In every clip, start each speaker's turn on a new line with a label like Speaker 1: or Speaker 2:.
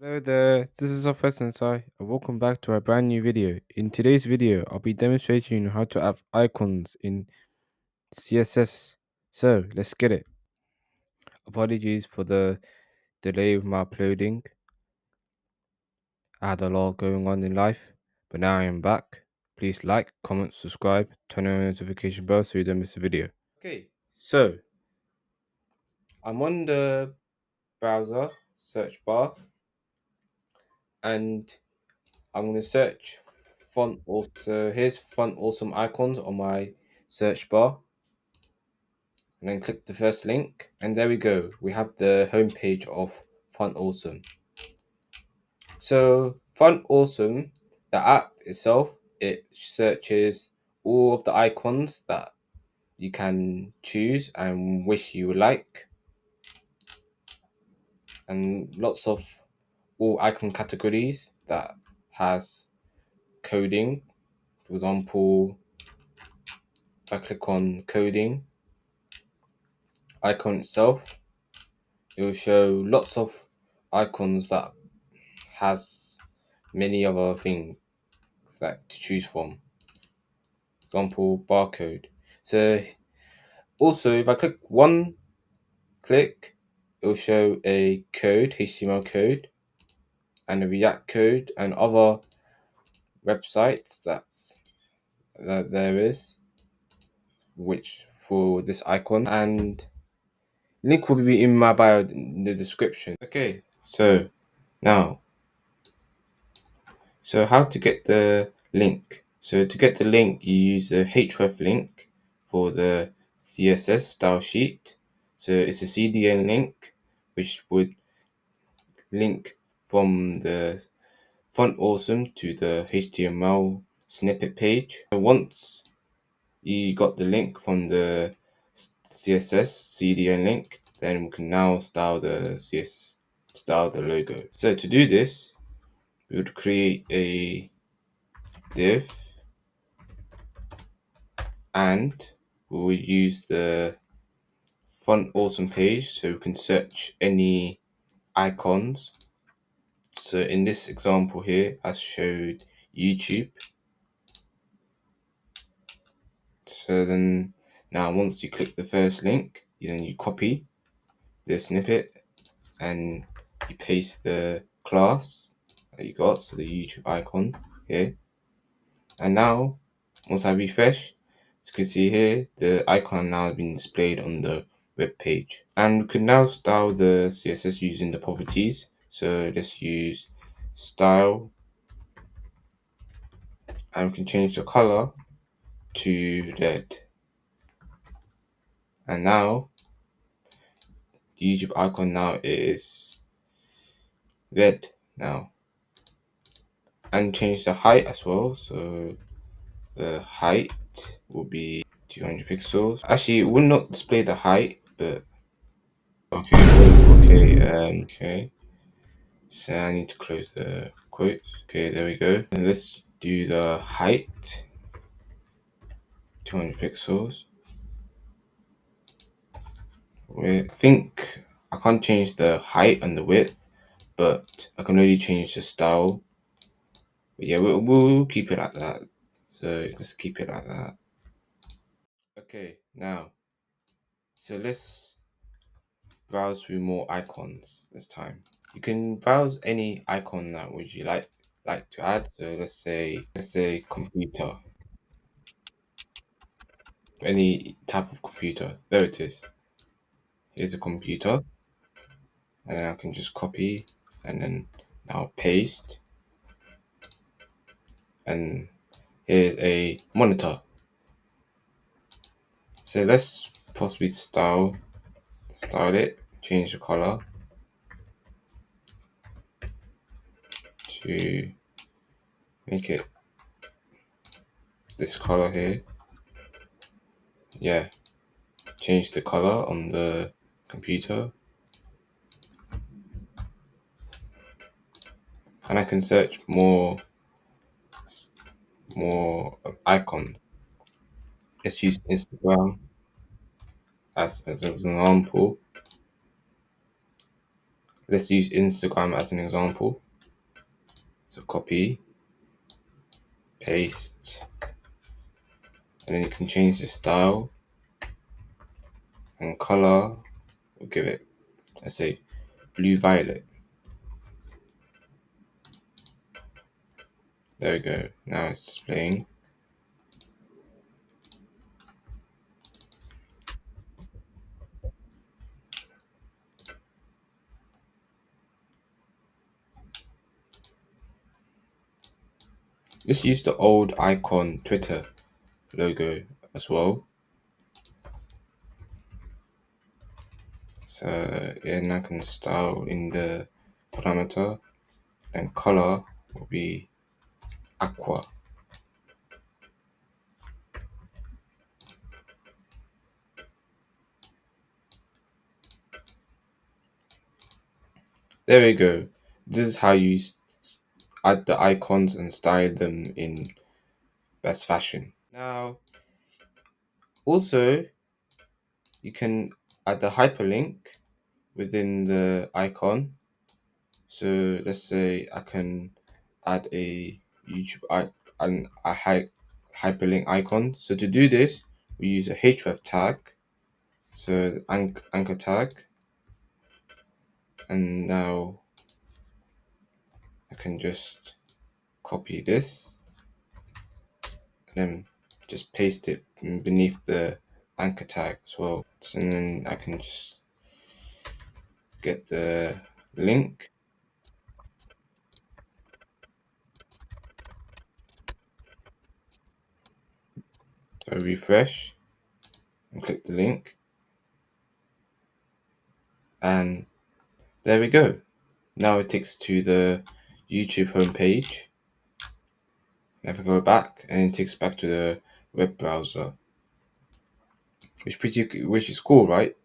Speaker 1: Hello there, this is Officer Sai and welcome back to a brand new video. In today's video, I'll be demonstrating how to add icons in CSS. So let's get it. Apologies for the delay of my uploading. I had a lot going on in life, but now I am back. Please like, comment, subscribe, turn on the notification bell so you don't miss a video. Okay, so I'm on the browser search bar and I'm going to search font. Also, here's font awesome icons on my search bar, and then click the first link, and there we go. We have the home page of Font Awesome. So Font Awesome, the app itself, it searches all of the icons that you can choose and wish you would like, and lots of all icon categories that has coding. For example, if I click on coding icon itself, it will show lots of icons that has many other things that to choose from. Example, barcode. So also, if I click one click, it will show a code, HTML code, and a React code, and other websites that there is, which for this icon, and link will be in my bio in the description. Okay, so now, so how to get the link? So to get the link, you use the href link for the CSS style sheet. So it's a CDN link, which would link from the font awesome to the HTML snippet page. So once you got the link from the CSS CDN link, then we can now style the logo. So to do this, we would create a div, and we will use the font awesome page so we can search any icons. So in this example here, I showed YouTube. So then now once you click the first link, then you copy the snippet and you paste the class that you got, so the YouTube icon here. And now once I refresh, as you can see here, the icon now has been displayed on the web page. And we can now style the CSS using the properties. So let's use style, and we can change the color to red. And now the YouTube icon now is red now. And change the height as well. So the height will be 200 pixels. Actually, it will not display the height, but okay. So I need to close the quotes. Okay, there we go. And let's do the height, 200 pixels. I think I can't change the height and the width, but I can really change the style. But yeah, we'll keep it like that. So just keep it like that. Okay, now, so let's browse through more icons this time. You can browse any icon that would you like to add. So let's say computer. Any type of computer. There it is. Here's a computer, and then I can just copy and then now paste. And here's a monitor. So let's possibly style it, change the color to make it this color here. Yeah, change the color on the computer, and I can search more icons. Let's use Instagram as an example. let's use Instagram as an example. So copy, paste, and then you can change the style and color. We'll give it, let's say, blue violet. There we go. Now it's displaying. Let's use the old icon Twitter logo as well. So yeah, now I can style in the parameter, and color will be aqua. There we go. This is how you add the icons and style them in best fashion. Now, also, you can add a hyperlink within the icon. So let's say I can add a YouTube and a hyperlink icon. So to do this, we use a href tag, so anchor tag, and now I can just copy this and then just paste it beneath the anchor tag as well. So, and then I can just get the link. So refresh and click the link, and there we go. Now it takes to the YouTube homepage. If I go back, and it takes back to the web browser, which is cool, right?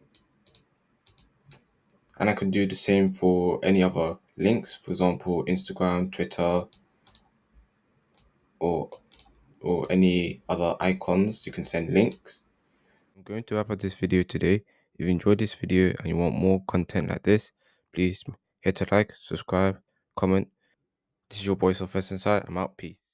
Speaker 1: And I can do the same for any other links, for example, Instagram, Twitter, or any other icons. You can send links. I'm going to wrap up this video today. If you enjoyed this video and you want more content like this, please hit a like, subscribe, comment. This is your boy Sylvester Inside. I'm out. Peace.